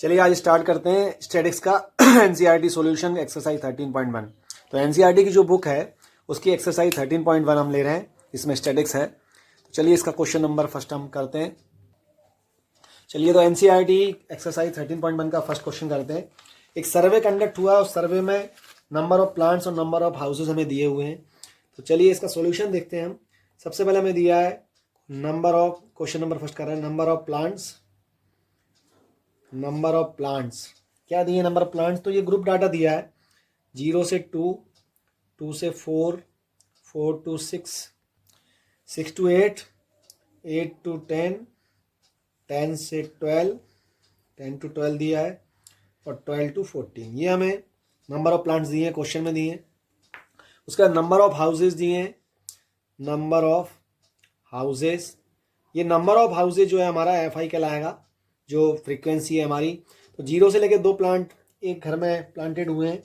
चलिए आज स्टार्ट करते हैं स्टैटिक्स का एनसीईआरटी सॉल्यूशन एक्सरसाइज 13.1। तो एनसीईआरटी की जो बुक है उसकी एक्सरसाइज 13.1 हम ले रहे हैं, इसमें स्टैटिक्स है। तो चलिए इसका क्वेश्चन नंबर फर्स्ट हम करते हैं। चलिए तो एनसीईआरटी एक्सरसाइज 13.1 का फर्स्ट क्वेश्चन करते हैं। एक सर्वे कंडक्ट हुआ, उस सर्वे में नंबर ऑफ प्लांट्स और नंबर ऑफ हाउसेज हमें दिए हुए हैं। तो चलिए इसका सोल्यूशन देखते हैं हम। सबसे पहले हमें दिया है number of, question number first कर रहे हैं, नंबर ऑफ प्लांट्स क्या दिए नंबर ऑफ प्लांट्स। तो ये ग्रुप डाटा दिया है 0 से 2, 2 से 4, 4 to 6, 6 to 8, 8 to 10, 10 से 12, 10 to 12 दिया है और 12 to 14। ये हमें नंबर ऑफ प्लांट्स दिए हैं, क्वेश्चन में दिए हैं। उसका नंबर ऑफ हाउसेज दिए हैं, नंबर ऑफ हाउसेज। ये नंबर ऑफ हाउसेज जो है हमारा FI कहलाएगा, जो फ्रीक्वेंसी है हमारी। तो 0 से लेकर 2 प्लांट एक घर में प्लांटेड हुए हैं,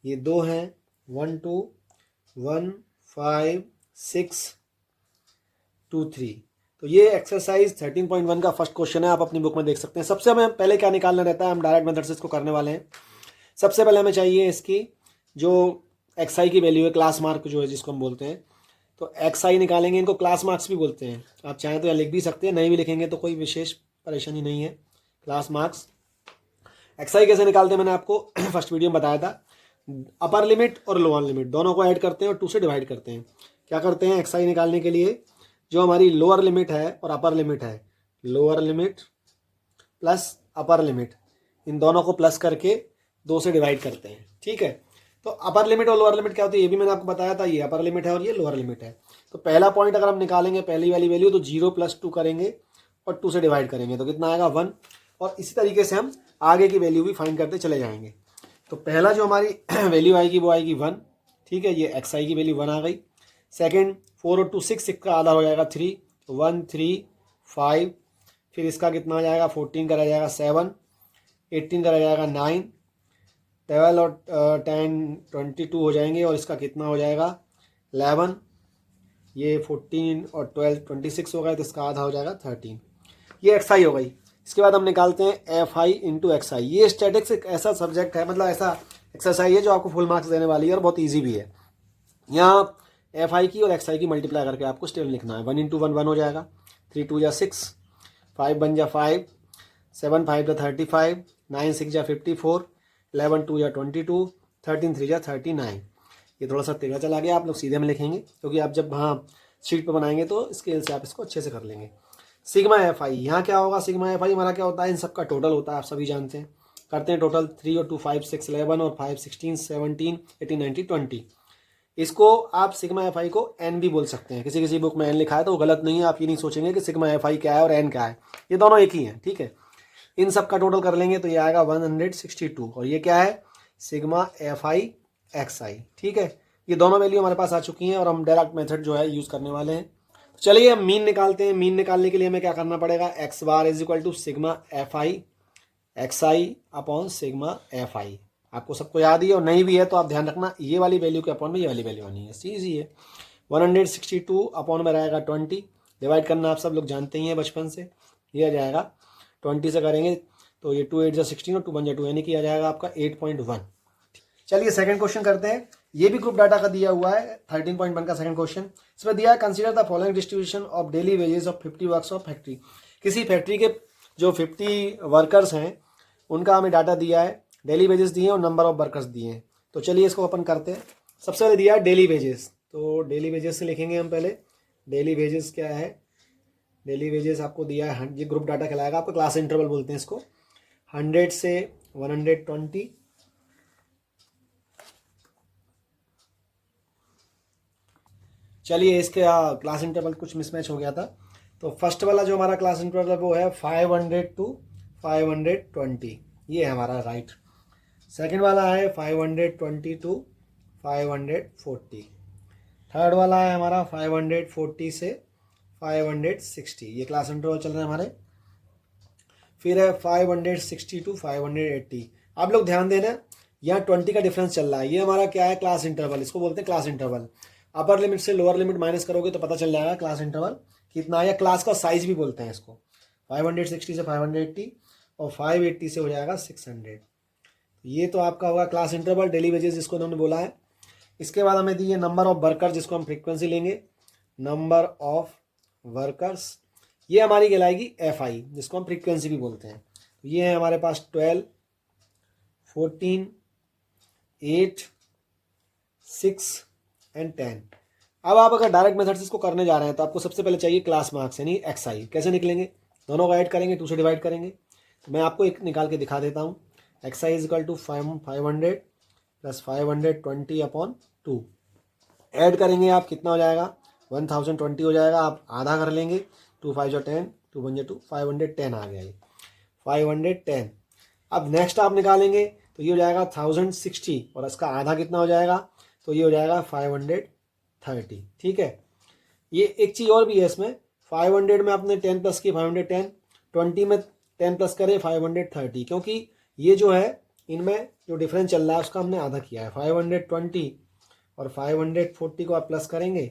ये 2 हैं, 1 2 1 5 6 2 3। तो ये एक्सरसाइज 13.1 का फर्स्ट क्वेश्चन है, आप अपनी बुक में देख सकते हैं। सबसे हमें पहले क्या निकालना रहता है, हम डायरेक्ट मेथड से इसको करने वाले हैं। सबसे पहले हमें चाहिए इसकी जो XI की वैल्यू है, क्लास मार्क जो है जिसको हम बोलते हैं। तो XI निकालेंगे, इनको क्लास मार्क्स भी बोलते हैं। आप चाहें तो या लिख भी सकते हैं, नहीं भी लिखेंगे तो कोई विशेष परेशानी नहीं है। क्लास मार्क्स XI कैसे निकालते हैं मैंने आपको फर्स्ट वीडियो में बताया था। अपर लिमिट और लोअर लिमिट दोनों को ऐड करते हैं और 2 से डिवाइड करते हैं। क्या करते हैं XI निकालने के लिए, जो हमारी लोअर लिमिट है और अपर लिमिट है, lower limit plus upper limit, इन दोनों को प्लस करके 2 से डिवाइड करते हैं। ठीक है, तो अपर लिमिट और लोअर लिमिट क्या होती है ये भी मैंने आपको बताया था। ये अपर लिमिट है और ये लोअर लिमिट है। तो पहला पॉइंट अगर हम निकालेंगे, पहली वाली वैल्यू, तो 0 + 2 करेंगे और 2 से डिवाइड करेंगे तो कितना आएगा 1। और इसी तरीके से हम आगे की वैल्यू भी फाइंड करते चले जाएंगे। तो पहला जो हमारी वैल्यू आएगी वो आएगी 1। ठीक है, ये XI की वैल्यू 1 आ गई। सेकेंड 4 और 2 6, 6 का आधा हो जाएगा 3, 1 3 5। फिर इसका कितना आ जाएगा 14 का रह जाएगा 7, 18 का रह जाएगा 9, 12 और 10 22 हो जाएंगे और इसका कितना हो जाएगा 11। ये 14 और 12 26 हो गए तो इसका आधा हो जाएगा 13। ये XI हो गई। इसके बाद हम निकालते हैं FI × XI। ये स्टैटिक्स एक ऐसा सब्जेक्ट है, मतलब ऐसा एक्सरसाइज है जो आपको फुल मार्क्स देने वाली है और बहुत ईजी भी है। यहाँ FI की और XI की मल्टीप्लाई करके आपको स्टेप लिखना है। 1 × 1 1 हो जाएगा, 3 2 6, 5 1 5, 7 5 35, 9 6 54, 11 2 22, 13 3 39। ये थोड़ा सा टेढ़ा चला गया, आप लोग सीधे में लिखेंगे क्योंकि आप जब वहाँ शीट पर बनाएंगे तो स्केल से आप इसको अच्छे से कर लेंगे। सिग्मा FI, यहाँ क्या होगा, सिग्मा FI हमारा क्या होता है, इन सबका टोटल होता है, आप सभी जानते हैं। करते हैं टोटल, 3 और 2 5 6 11 और 5 16 17 18 19 20। इसको आप सिग्मा FI को N भी बोल सकते हैं। किसी किसी बुक में N लिखा है तो वो गलत नहीं है। आप ये नहीं सोचेंगे कि सिग्मा FI क्या है और N क्या है, ये दोनों एक ही हैं। ठीक है, इन सब का टोटल कर लेंगे तो ये आएगा 162 और ये क्या है, सिग्मा FI XI। ठीक है, ये दोनों वैल्यू हमारे पास आ चुकी हैं और हम डायरेक्ट मेथड जो है यूज़ करने वाले हैं। चलिए हम मीन निकालते हैं। मीन निकालने के लिए हमें क्या करना पड़ेगा, x बार = sigma FI XI upon sigma FI। आपको सबको याद ही है और नहीं भी है तो आप ध्यान रखना, ये वाली वैल्यू के अपॉन में ये वाली वैल्यू आनी है, इजी है। 162 अपॉन में रहेगा 20, डिवाइड करना आप सब लोग जानते ही हैं बचपन से। ये आ जाएगा 20 से करेंगे तो ये 2 8 16 और 2 1 2, यानी कि आ जाएगा आपका 8.1। चलिए सेकंड क्वेश्चन करते हैं। ये भी ग्रुप डाटा का दिया हुआ है, 13.1 का सेकंड क्वेश्चन। इसमें दिया है consider the following distribution of daily wages of 50 workers of factory. किसी फैक्ट्री के जो 50 वर्कर्स हैं उनका हमें डाटा दिया है, डेली वेजेस दिए हैं और नंबर ऑफ वर्कर्स दिए हैं। तो चलिए इसको अपन करते हैं। सबसे पहले दिया है डेली वेजेस, तो डेली वेजेस से लिखेंगे हम पहले। डेली वेजेस क्या है, डेली वेजेस आपको दिया है, ये ग्रुप डाटा कहलाएगा, आपको क्लास इंटरवल बोलते हैं इसको। 100 से 120। चलिए इसके क्लास इंटरवल कुछ मिसमैच हो गया था। तो फर्स्ट वाला जो हमारा क्लास इंटरवल है वो है 500 to 520, ये है हमारा राइट। सेकंड वाला है 520 to 540। थर्ड वाला है हमारा 540 से 560, ये क्लास इंटरवल चल रहे हैं हमारे। फिर है 560 to 580। आप लोग ध्यान देना, यहाँ 20 का डिफरेंस चल रहा है, ये हमारा क्या है, क्लास इंटरवल, इसको बोलते हैं क्लास इंटरवल। अपर लिमिट से लोअर लिमिट माइनस करोगे तो पता चल जाएगा क्लास इंटरवल कितना है, या क्लास का साइज भी बोलते हैं इसको। 560 से 580 और 580 से हो जाएगा 600। ये तो आपका होगा क्लास इंटरवल, डेली वेजेस जिसको उन्होंने बोला है। इसके बाद हमें दी है नंबर ऑफ वर्कर्स, जिसको हम फ्रीक्वेंसी लेंगे, नंबर ऑफ वर्कर्स। ये हमारी कहलाएगी FI, जिसको हम फ्रीक्वेंसी भी बोलते हैं। तो ये है हमारे पास 12, 14, 8, 6 एंड 10। अब आप अगर डायरेक्ट मेथड से इसको करने जा रहे हैं तो आपको सबसे पहले चाहिए क्लास मार्क्स यानी XI। कैसे निकलेंगे? दोनों को ऐड करेंगे, 2 से डिवाइड करेंगे। तो मैं आपको एक निकाल के दिखा देता हूँ। XI is equal to 500 plus 520 upon 2। Add करेंगे आप, कितना हो जाएगा? 1020 हो जाएगा। आप आधा कर लेंगे, 2 5 जो 10, 2 1 2, 510 आ गया ये, 510। अब नेक्स्ट आप निकालेंगे तो ये हो जाएगा 1060 और इसका आधा कितना हो जाएगा? तो ये हो जाएगा 530। ठीक है। ये एक चीज़ और भी है इसमें, 500 में आपने 10 प्लस की 510, 20 में 10 प्लस करें 530, क्योंकि ये जो है इनमें जो डिफरेंस चल रहा है उसका हमने आधा किया है। 520 और 540 को आप प्लस करेंगे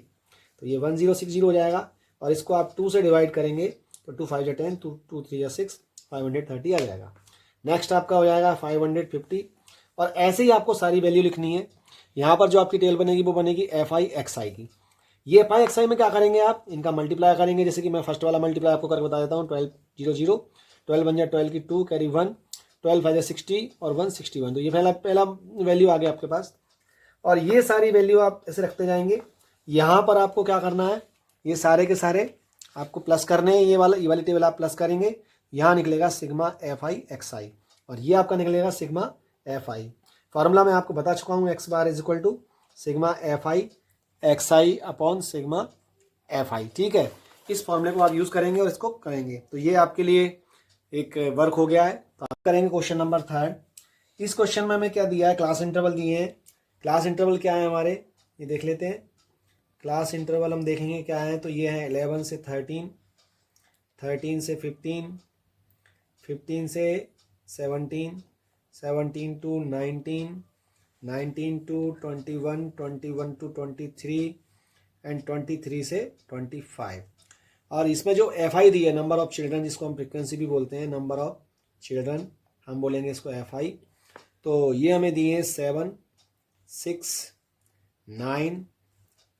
तो ये 1060 हो जाएगा, और इसको आप 2 से डिवाइड करेंगे तो 2 5 10, 2 3 6, 530 आ जाएगा। नेक्स्ट आपका हो जाएगा 550, और ऐसे ही आपको सारी वैल्यू लिखनी है। यहाँ पर जो आपकी टेल बनेगी वो बनेगी FI XI की। ये FI XI में क्या करेंगे आप? इनका मल्टीप्लाई करेंगे। जैसे कि मैं फर्स्ट वाला मल्टीप्लाई आपको करके बता देता हूँ। 12 0 0, 12 बन जाए 12 की 2 कैरी 1, 12 5 60 और 161। तो ये पहला वैल्यू आ गया आपके पास, और ये सारी वैल्यू आप ऐसे रखते जाएंगे। यहाँ पर आपको क्या करना है, ये सारे के सारे आपको प्लस करने हैं। ये वाली टेबल आप प्लस करेंगे, यहाँ निकलेगा सिग्मा FI XI, और ये आपका निकलेगा सिग्मा FI। फार्मूला मैं आपको बता चुका हूँ, x bar is equal to sigma FI XI upon sigma FI। ठीक है, इस फॉर्मूले को आप यूज़ करेंगे और इसको करेंगे। तो ये आपके लिए एक वर्क हो गया है। तो आप करेंगे क्वेश्चन नंबर 3। इस क्वेश्चन में हमें क्या दिया है? क्लास इंटरवल दिए हैं। क्लास इंटरवल क्या है हमारे, ये देख लेते हैं। क्लास इंटरवल हम देखेंगे क्या है, तो ये है 11 से 13, 13 से 15, 15 से 17, 17 टू 19, 19 टू 21, 21 टू 23 एंड 23 से 25। और इसमें जो FI दी है, नंबर ऑफ चिल्ड्रन, जिसको हम फ्रिक्वेंसी भी बोलते हैं, नंबर ऑफ चिल्ड्रन हम बोलेंगे इसको FI। तो ये हमें दिए 7, 6, 9,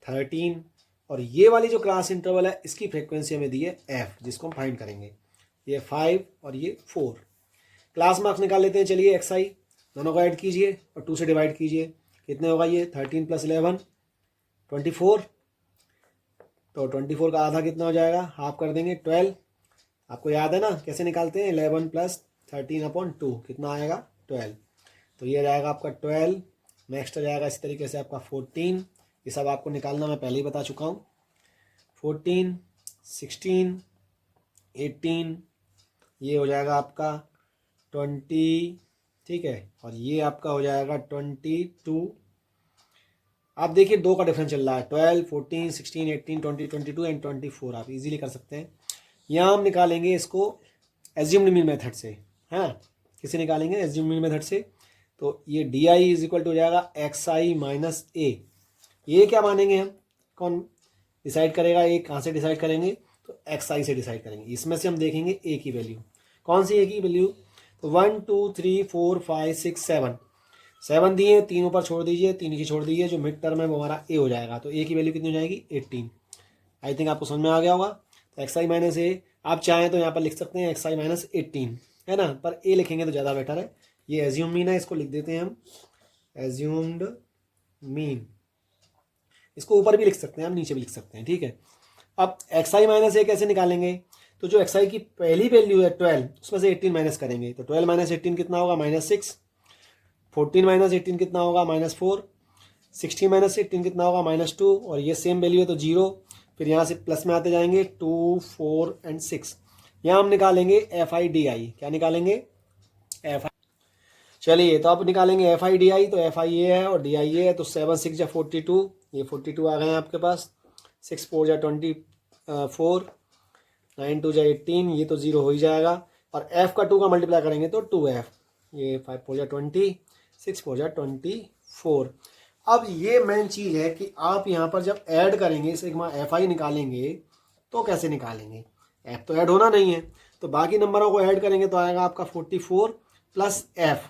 13, और ये वाली जो क्लास इंटरवल है इसकी फ्रिक्वेंसी हमें दी है F, जिसको हम फाइंड करेंगे। ये 5 और ये 4। क्लास मार्क्स निकाल लेते हैं। चलिए XI दोनों को ऐड कीजिए और 2 से डिवाइड कीजिए। कितने होगा ये? 13 प्लस 11 24। तो 24 का आधा कितना हो जाएगा? हाफ कर देंगे 12। आपको याद है ना कैसे निकालते हैं? 11 प्लस 13 अपॉन 2 कितना आएगा? 12। तो ये जाएगा आपका 12। नेक्स्ट आ जाएगा इस तरीके से आपका 14। ये सब आपको निकालना मैं पहले ही बता चुका हूँ। 14, 16, 18, ये हो जाएगा आपका 20। ठीक है, और ये आपका हो जाएगा 22। आप देखिए 2 का डिफरेंस चल रहा है, 12, 14, 16, 18, 20, 22 एंड 24। आप इजीली कर सकते हैं। यहाँ हम निकालेंगे इसको एज्यूम्ड मीन मेथड से। हाँ, किसे निकालेंगे? एज्यूम्ड मीन मेथड से। तो ये DI इज इक्वल टू हो जाएगा XI माइनस A। ये क्या मानेंगे हम? कौन डिसाइड करेगा? ए कहाँ से डिसाइड करेंगे? तो XI से डिसाइड करेंगे। इसमें से हम देखेंगे A की वैल्यू। कौन सी A की वैल्यू? तो 1 2 3 4 5 6 7, 7 दिए, 3 ऊपर छोड़ दीजिए, 3 की छोड़ दीजिए, जो मिड टर्म है वो हमारा A हो जाएगा। तो A की वैल्यू कितनी हो जाएगी? 18। आई थिंक आपको समझ में आ गया होगा। तो XI माइनस A आप चाहें तो यहाँ पर लिख सकते हैं XI माइनस 18, है ना, पर A लिखेंगे तो ज़्यादा बेटर है। ये एज्यूम मीन है, इसको लिख देते हैं हम एज्यूम्ड मीन। इसको ऊपर भी लिख सकते हैं, हम नीचे भी लिख सकते हैं। ठीक है, अब XI माइनस A कैसे निकालेंगे? तो जो XI की पहली वैल्यू है 12, उसमें से 18 माइनस करेंगे। तो 12 माइनस 18 कितना होगा? -6। 14 माइनस 18 कितना होगा? -4। 16 माइनस 18 कितना होगा? -2। और ये सेम वैल्यू है तो 0। फिर यहाँ से प्लस में आते जाएंगे 2, 4 एंड 6। यहाँ हम निकालेंगे FI DI। क्या निकालेंगे? FI। चलिए, तो आप निकालेंगे FI DI। तो FI ये है और DI ये है। तो 7 6 या 42, ये 42 आ गए हैं आपके पास। 6 4 या 24, 9 2 या 18, ये तो 0 हो ही जाएगा। और F का 2 का मल्टीप्लाई करेंगे तो 2F। ये 5 4 या 20, 6 4 या 24। अब ये मेन चीज़ है कि आप यहाँ पर जब ऐड करेंगे सिग्मा FI निकालेंगे तो कैसे निकालेंगे? F तो ऐड होना नहीं है, तो बाकी नंबरों को ऐड करेंगे तो आएगा आपका 44 प्लस एफ।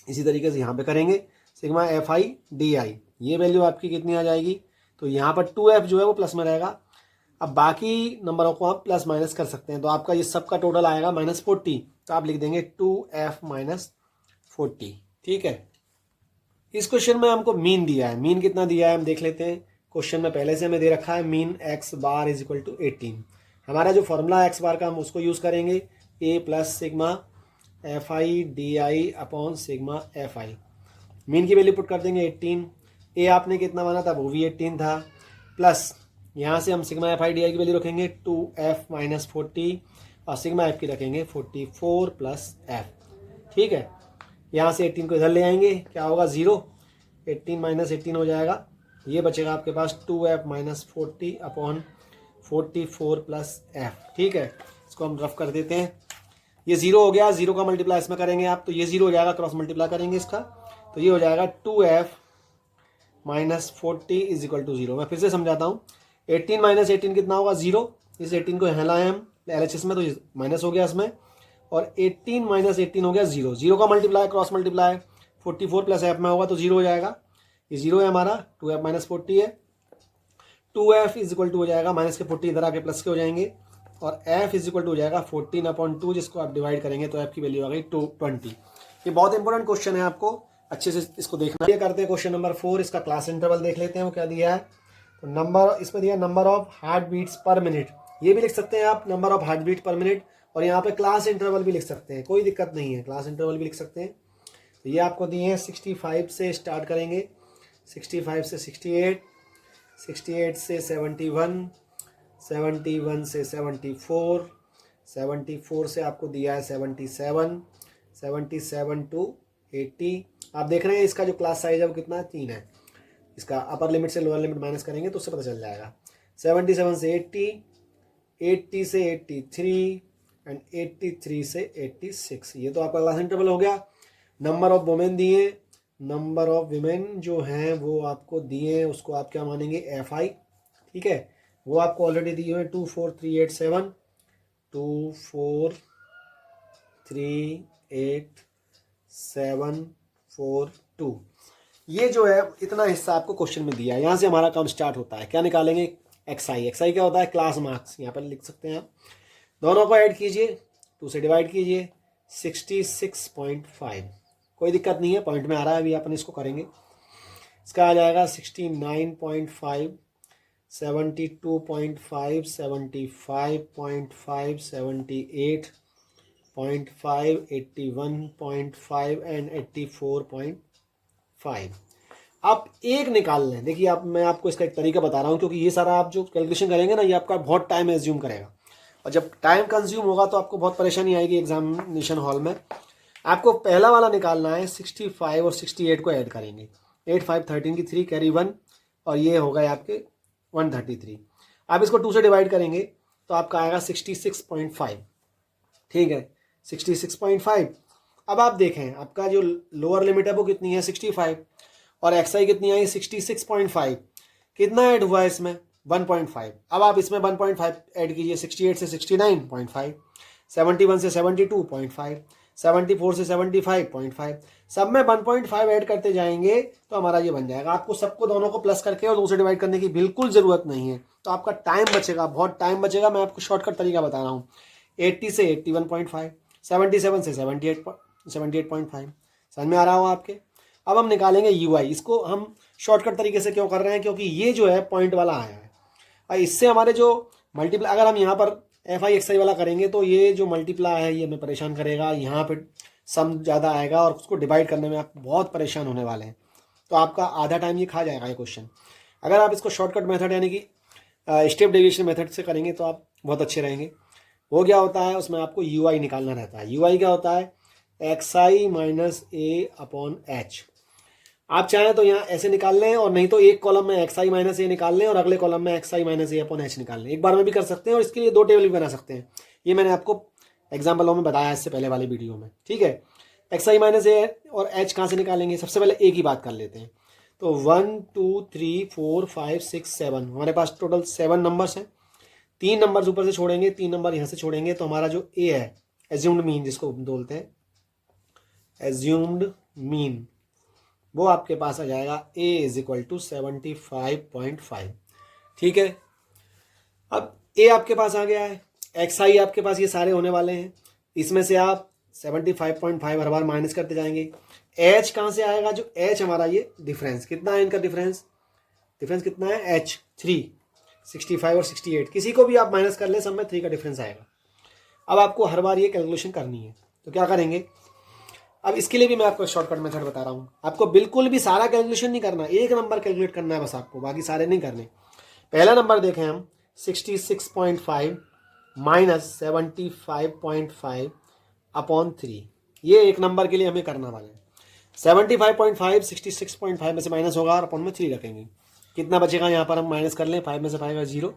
इसी तरीके से यहाँ पे करेंगे sigma F I D I, ये वैल्यू आपकी कितनी आ जाएगी, तो यहाँ पर 2f जो है वो प्लस में रहेगा। अब बाकी नंबरों को आप प्लस माइनस कर सकते हैं, तो आपका ये सब का टोटल आएगा -40, तो आप लिख देंगे 2f माइनस 40। ठीक है, इस क्वेश्चन में हमको मीन दिया है, मीन कितना दिया है हम देख लेते हैं। क्वेश्चन में पहले से हमें दे रखा है mean x bar is equal to 18। हमारा जो फॉर्मूला x बार का हम उसको यूज़ करेंगे, a plus sigma F I D I upon sigma F I. Mean की वैल्यू पुट कर देंगे 18, ए आपने कितना माना था वो भी 18 था, प्लस यहाँ से हम sigma F I D I की वैल्यू रखेंगे 2f माइनस 40 और सिग्मा एफ की रखेंगे 44 प्लस एफ। ठीक है, यहाँ से 18 को इधर ले आएंगे, क्या होगा 0, 18 माइनस 18 हो जाएगा, ये बचेगा आपके पास 2f minus 40 upon 44 plus F. ठीक है, इसको हम रफ कर देते हैं, ये 0 हो गया, 0 का मल्टीप्लाई इसमें करेंगे आप तो ये 0 हो जाएगा, क्रॉस मल्टीप्लाई करेंगे इसका तो ये हो जाएगा 2f minus 40 is equal to 0। मैं फिर से समझाता हूँ, 18 माइनस 18 कितना होगा 0, इस 18 को यहाँ लाए हम LHS में तो माइनस हो गया इसमें, और 18 माइनस 18 हो गया 0, 0 का multiply cross multiply 44 plus F में होगा तो 0 हो जाएगा, ये 0 है हमारा, 2f माइनस 40 है, 2f इज इक्वल टू हो जाएगा माइनस के 40 इधर आके प्लस के हो जाएंगे, और f इज इक्वल टू हो जाएगा 14/2, जिसको आप डिवाइड करेंगे तो f की वैल्यू आ गई 20। ये बहुत इंपॉर्टेंट क्वेश्चन है, आपको अच्छे से इसको देखना। ये करते हैं क्वेश्चन नंबर 4, इसका क्लास इंटरवल देख लेते हैं वो क्या दिया है। तो नंबर इसमें दिया number of heart beats per minute, ये भी लिख सकते हैं आप number of heart beat per minute, और यहाँ पे क्लास इंटरवल भी लिख सकते हैं, कोई दिक्कत नहीं है, क्लास इंटरवल भी लिख सकते हैं। तो ये आपको दिए हैं 65 से स्टार्ट करेंगे, 65 से 68, 68 से 71, 71 से 74, 74 से आपको दिया है 77, 77 टू 80। आप देख रहे हैं इसका जो क्लास साइज है वो कितना है, 3 है। इसका अपर लिमिट से लोअर लिमिट माइनस करेंगे तो उससे पता चल जाएगा। 77 से 80, 80 से 83 एंड 83 से 86, ये तो आपका क्लास इंटरवल हो गया। नंबर ऑफ वुमेन दिए, नंबर ऑफ वुमेन जो हैं वो आपको दिए, उसको आप क्या मानेंगे एफ आई। ठीक है, वो आपको ऑलरेडी दिए हुए 24387, 2438742। ये जो है इतना हिस्सा आपको क्वेश्चन में दिया है, यहाँ से हमारा काम स्टार्ट होता है। क्या निकालेंगे, एक्स आई क्या होता है, क्लास मार्क्स, यहाँ पर लिख सकते हैं आप। दोनों को ऐड कीजिए, 2 से डिवाइड कीजिए, 66.5, कोई दिक्कत नहीं है, पॉइंट में आ रहा है, अभी अपन इसको करेंगे। इसका आ जाएगा 69.5, 72.5, 75.5, 78.5, 81.5 एंड 84.5। आप एक निकाल लें, देखिए आप, मैं आपको इसका एक तरीका बता रहा हूँ, क्योंकि ये सारा आप जो कैलकुलेशन करेंगे ना, ये आपका बहुत टाइम एज्यूम करेगा, और जब टाइम कंज्यूम होगा तो आपको बहुत परेशानी आएगी एग्जामिनेशन हॉल में। आपको पहला वाला निकालना है, 65 और 68 को ऐड करेंगे, 8 5 13 की 3 कैरी 1, और ये हो गए आपके 133। आप इसको 2 से डिवाइड करेंगे तो आपका आएगा 66.5। ठीक है, 66.5। अब आप देखें आपका जो लोअर लिमिट है वो कितनी है 65, और एक्स आई कितनी आई 66.5, कितना ऐड हुआ है इसमें 1.5। अब आप इसमें 1.5 ऐड कीजिए, 68 से 69.5, 71 से 72.5, 74 से 75.5, सब में 1.5 ऐड करते जाएंगे तो हमारा ये बन जाएगा। आपको सबको दोनों को प्लस करके और 2 से डिवाइड करने की बिल्कुल ज़रूरत नहीं है, तो आपका टाइम बचेगा, बहुत टाइम बचेगा। मैं आपको शॉर्टकट तरीका बता रहा हूँ, 80 से 81.5, 77 से 78.5, समझ में आ रहा हो आपके। अब हम निकालेंगे यू आई, इसको हम शॉर्टकट तरीके से क्यों कर रहे हैं, क्योंकि ये जो है पॉइंट वाला आया है, और इससे हमारे जो मल्टीप्लाई, अगर हम यहाँ पर एफ आई एक्स आई वाला करेंगे तो ये जो मल्टीप्लाई है ये हमें परेशान करेगा, यहाँ पे सम ज़्यादा आएगा और उसको डिवाइड करने में आप बहुत परेशान होने वाले हैं, तो आपका आधा टाइम ये खा जाएगा ये क्वेश्चन। अगर आप इसको शॉर्टकट मेथड यानी कि स्टेप डेविएशन मेथड से करेंगे तो आप बहुत अच्छे रहेंगे। वो क्या होता है, उसमें आपको यू आई निकालना रहता है। यू आई क्या होता है, एक्स आई माइनस ए अपॉन एच। आप चाहें तो यहाँ ऐसे निकाल लें, और नहीं तो एक कॉलम में एक्स आई माइनस ए निकाल लें और अगले कॉलम में एक्स आई माइनस ए अपॉन एच निकाल लें, एक बार में भी कर सकते हैं, और इसके लिए 2 टेबल भी बना सकते हैं। ये मैंने आपको एग्जाम्पलों में बताया इससे पहले वाली वीडियो में। ठीक है, एक्स आई माइनस ए और एच कहाँ से निकालेंगे, सबसे पहले ए की बात कर लेते हैं। तो 1 2 3 4 5 6 7, हमारे पास टोटल 7 नंबर्स हैं। 3 नंबर ऊपर से छोड़ेंगे, 3 नंबर यहाँ से छोड़ेंगे, तो हमारा जो ए है एज्यूम्ड मीन जिसको बोलते हैं, एज्यूम्ड मीन, वो आपके पास आ जाएगा ए इज इक्वल टू 75.5। ठीक है, अब ए आपके पास आ गया है, एक्स आई आपके पास ये सारे होने वाले हैं, इसमें से आप 75.5 हर बार माइनस करते जाएंगे। एच कहाँ से आएगा, जो एच हमारा ये डिफरेंस कितना है, इनका डिफरेंस कितना है, एच 3, 65 और 68, किसी को भी आप माइनस कर ले, सब में 3 का डिफरेंस आएगा। अब आपको हर बार ये कैलकुलेशन करनी है, तो क्या करेंगे, अब इसके लिए भी मैं आपको शॉर्टकट मेथड बता रहा हूँ। आपको बिल्कुल भी सारा कैलकुलेशन नहीं करना, एक नंबर कैलकुलेट करना है बस आपको, बाकी सारे नहीं करने। पहला नंबर देखें हम, 66.5 माइनस 75.5 अपॉन 3, ये एक नंबर के लिए हमें करना वाला है। 75.5 66.5 में से माइनस होगा और अपॉन में 3 रखेंगे, कितना बचेगा, यहाँ पर हम माइनस कर लें, 5 में से 5 है 0,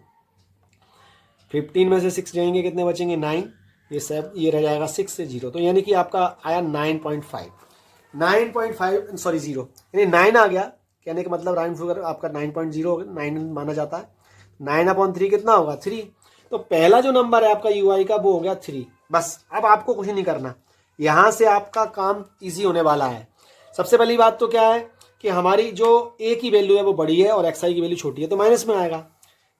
15 में से 6 जाएंगे, कितने बचेंगे 9, ये रह जाएगा 6 से 0, तो यानी कि आपका आया 9.5 सॉरी 0, यानी 9 आ गया, कहने का मतलब राउंड फिगर आपका 9.0 9 माना जाता है। 9/3 कितना होगा 3, तो पहला जो नंबर है आपका यूआई का वो हो गया 3। बस अब आपको कुछ नहीं करना, यहाँ से आपका काम इजी होने वाला है। सबसे पहली बात तो क्या है कि हमारी जो ए की वैल्यू है वो बड़ी है और एक्स आई की वैल्यू छोटी है, तो माइनस में आएगा।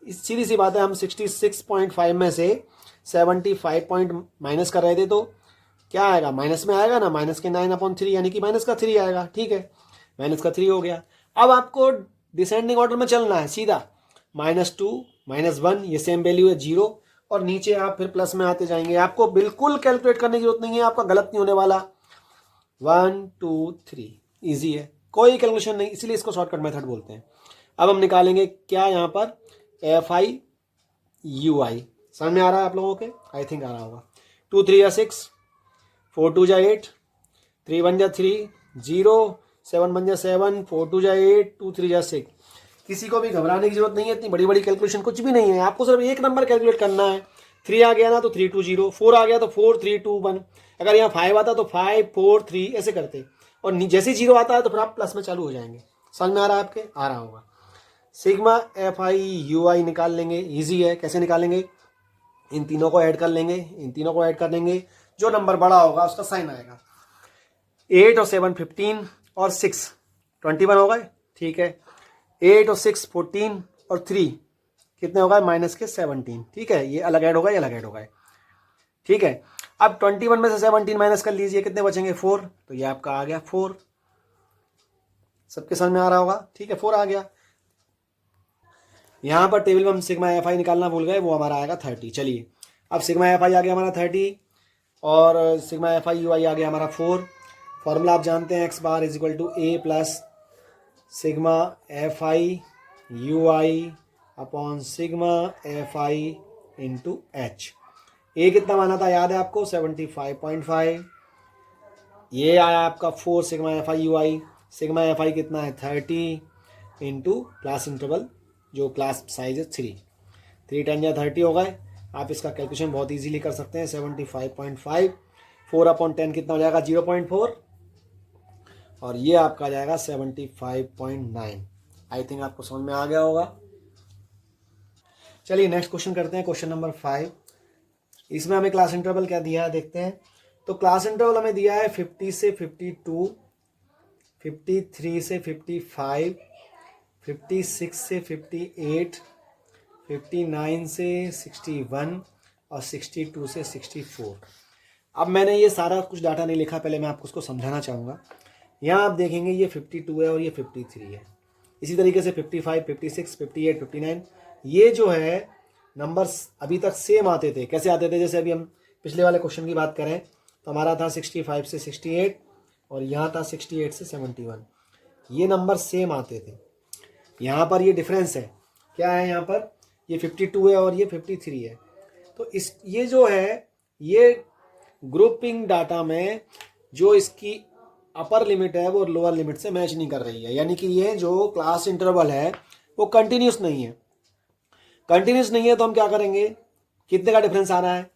सीधी सी बात है, हम 66.5 में से 75 पॉइंट माइनस कर रहे थे, तो क्या आएगा, माइनस में आएगा ना, माइनस के 9/3 यानी कि माइनस का 3 आएगा। ठीक है, माइनस का 3 हो गया। अब आपको डिसेंडिंग ऑर्डर में चलना है, सीधा -2 -1, ये सेम वैल्यू है 0, और नीचे आप फिर प्लस में आते जाएंगे। आपको बिल्कुल कैलकुलेट करने की जरूरत नहीं है, आपका गलत नहीं होने वाला। 1 2 3 ईजी है, कोई कैलकुलेशन नहीं, इसीलिए इसको शॉर्टकट मेथड बोलते हैं। अब हम निकालेंगे क्या यहाँ पर, FI UI, समझ में आ रहा है आप लोगों के, आई थिंक आ रहा होगा। 2 3 6, 4 2 8, 3 1 3 0, 7 1 7, 4 2 8, 2 3 6। किसी को भी घबराने की जरूरत नहीं है, इतनी बड़ी बड़ी कैलकुलेशन कुछ भी नहीं है, आपको सिर्फ एक नंबर कैलकुलेट करना है। 3 आ गया ना तो 3 2 0, 4 आ गया तो 4 3 2 1, अगर यहाँ 5 आता तो 5 4 3 ऐसे करते, और जैसे 0 आता है तो फिर आप प्लस में चालू हो जाएंगे। समझ में आ रहा है आपके, आ रहा होगा। सिग्मा FI UI निकाल लेंगे, ईजी है, कैसे निकालेंगे, इन तीनों को ऐड कर लेंगे, इन तीनों को ऐड कर लेंगे, जो नंबर बड़ा होगा उसका साइन आएगा। 8 और 7 15 और 6 21 हो गए। ठीक है, 8 और 6 14 और 3 कितने हो गए, माइनस के 17। ठीक है, ये अलग ऐड होगा, ये अलग ऐड होगा। ठीक है, अब 21 में से 17 माइनस कर लीजिए, कितने बचेंगे 4, तो ये आपका आ गया 4। सबके समझ में आ रहा होगा। ठीक है, 4 आ गया। यहाँ पर टेबल में हम सिग्मा FI निकालना भूल गए, वो हमारा आएगा 30। चलिए, अब सिग्मा FI आ गया हमारा 30 और सिग्मा FI UI आ गया हमारा 4। फॉर्मूला आप जानते हैं, x bar is equal to A plus sigma FI UI upon sigma FI into H। A कितना माना था याद है आपको, 75.5, ये आया आपका 4 sigma FI UI, sigma FI कितना है 30 इंटू क्लास इंटरवल जो क्लास साइज है 3 10 या 30 हो गए। आप इसका कैलकुलेशन बहुत इजीली कर सकते हैं। 75.5 4/10 कितना हो जाएगा 0.4, और ये आपका आ जाएगा 75.9। आई थिंक आपको समझ में आ गया होगा। चलिए नेक्स्ट क्वेश्चन करते हैं, क्वेश्चन नंबर 5। इसमें हमें क्लास इंटरवल क्या दिया है देखते हैं। तो क्लास इंटरवल हमें दिया है 50 से 52, 53 से 55, 56 से 58, 59 से 61 और 62 से 64। अब मैंने ये सारा कुछ डाटा नहीं लिखा, पहले मैं आपको उसको समझाना चाहूँगा। यहाँ आप देखेंगे ये 52 है और ये 53 है। इसी तरीके से 55, 56, 58, 59, ये जो है नंबर्स अभी तक सेम आते थे। कैसे आते थे, जैसे अभी हम पिछले वाले क्वेश्चन की बात करें तो हमारा था 65 से 68 और यहाँ था 68 से 71। ये नंबर सेम आते थे। यहाँ पर ये डिफरेंस है, क्या है, यहाँ पर ये 52 है और ये 53 है। तो ये जो है, ये ग्रुपिंग डाटा में जो इसकी अपर लिमिट है वो लोअर लिमिट से मैच नहीं कर रही है, यानी कि ये जो क्लास इंटरवल है वो कंटिन्यूस नहीं है। कंटिन्यूस नहीं है तो हम क्या करेंगे, कितने का डिफरेंस आ रहा है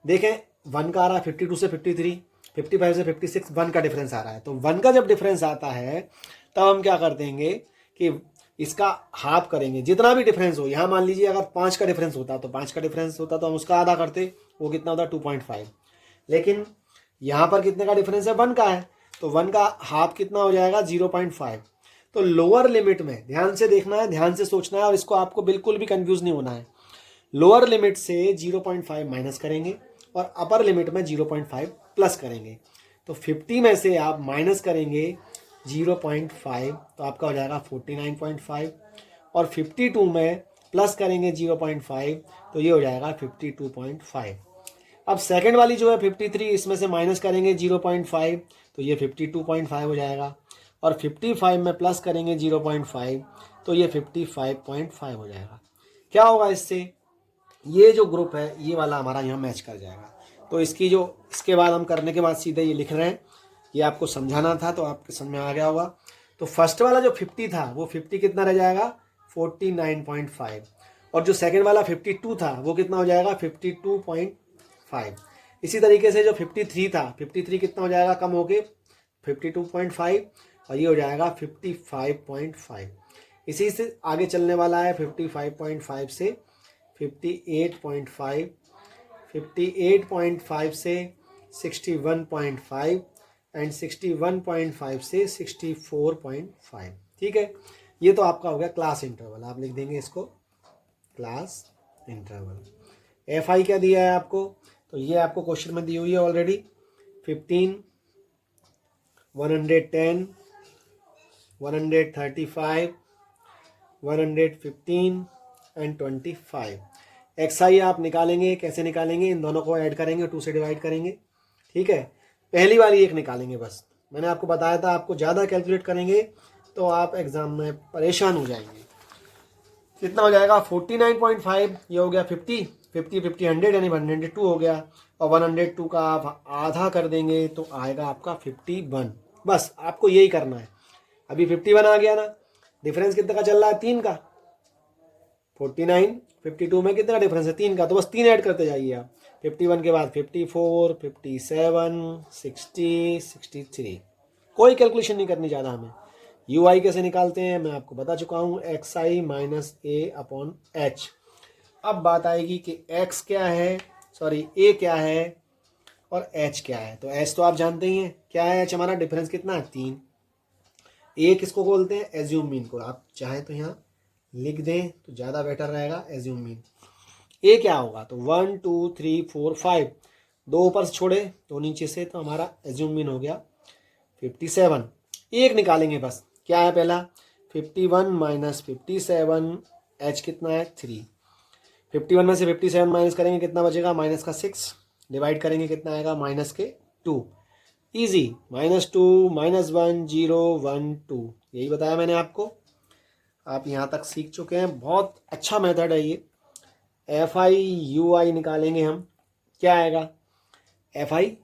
देखें, 1 का आ रहा है 52 से 53, 55 से 56, 1 का डिफरेंस आ रहा है। तो 1 का जब डिफरेंस आता है तब हम क्या कर देंगे कि इसका हाफ करेंगे, जितना भी डिफरेंस हो। यहाँ मान लीजिए अगर 5 का डिफरेंस होता तो 5 का डिफरेंस होता तो हम उसका आधा करते, वो कितना होता 2.5। लेकिन यहाँ पर कितने का डिफरेंस है, 1 का है, तो 1 का हाफ कितना हो जाएगा 0.5। तो लोअर लिमिट में ध्यान से देखना है, ध्यान से सोचना है, और इसको आपको बिल्कुल भी कंफ्यूज नहीं होना है। लोअर लिमिट से 0.5 माइनस करेंगे और अपर लिमिट में 0.5 प्लस करेंगे। तो 50 में से आप माइनस करेंगे 0.5 तो आपका हो जाएगा 49.5, और 52 में प्लस करेंगे 0.5 तो ये हो जाएगा 52.5। अब सेकंड वाली जो है 53, इसमें से माइनस करेंगे 0.5 तो ये 52.5 हो जाएगा, और 55 में प्लस करेंगे 0.5 तो ये 55.5 हो जाएगा। क्या होगा इससे, ये जो ग्रुप है ये वाला हमारा यहाँ मैच कर जाएगा। तो इसकी जो इसके बाद हम करने के बाद सीधे ये लिख रहे हैं, ये आपको समझाना था तो आपके समझ में आ गया होगा। तो फर्स्ट वाला जो 50 था वो 50 कितना रह जाएगा 49.5, और जो सेकंड वाला 52 था वो कितना हो जाएगा 52.5। इसी तरीके से जो 53 था 53 कितना हो जाएगा कम होके 52.5, और ये हो जाएगा 55.5। इसी से आगे चलने वाला है 55.5 से 58.5, 58.5 से 61.5 एंड 61.5 से 64.5। ठीक है, ये तो आपका हो गया क्लास इंटरवल। आप लिख देंगे इसको क्लास इंटरवल। एफ आई क्या दिया है आपको, तो ये आपको क्वेश्चन में दी हुई है ऑलरेडी, 15, 110, 135, 115 एंड 25। एक्स आई आप निकालेंगे, कैसे निकालेंगे, इन दोनों को ऐड करेंगे, 2 से डिवाइड करेंगे। ठीक है, पहली वाली एक निकालेंगे बस। मैंने आपको बताया था आपको ज़्यादा कैलकुलेट करेंगे तो आप एग्जाम में परेशान हो जाएंगे। कितना हो जाएगा 49.5, ये हो गया 50, 50 50 100 यानी 102 हो गया, और 102 का आप आधा कर देंगे तो आएगा आपका 51। बस आपको यही करना है। अभी 51 आ गया ना, डिफरेंस कितने का चल रहा है 3 का, 49 52 में कितना डिफरेंस है 3 का, तो बस 3 ऐड करते जाइए आप। 51 के बाद 54, 57, 60, 63। कोई कैलकुलेशन नहीं करनी ज़्यादा हमें। यू आई कैसे निकालते हैं मैं आपको बता चुका हूँ, एक्स आई माइनस ए अपॉन एच। अब बात आएगी कि एक्स क्या है, सॉरी ए क्या है और एच क्या है। तो एच तो आप जानते ही हैं क्या है, एच हमारा डिफरेंस कितना है 3। ए किसको बोलते हैं, एज्यूम मीन को। आप चाहें तो यहाँ लिख दें तो ज़्यादा बेटर रहेगा, एज्यूम मीन। ए क्या होगा, तो 1 2 3 4 5, 2 ऊपर से छोड़े 2 नीचे से, तो हमारा एज्यूम मीन हो गया 57। एक निकालेंगे बस, क्या है पहला 51 माइनस 57, एच कितना है 3। 51 में से 57 माइनस करेंगे कितना बचेगा, माइनस का 6, डिवाइड करेंगे कितना आएगा माइनस के 2। ईजी, -2 -1 0 1 2, यही बताया मैंने आपको। आप यहाँ तक सीख चुके हैं, बहुत अच्छा मेथड है ये। एफ आई यू आई निकालेंगे हम, क्या आएगा, एफ आई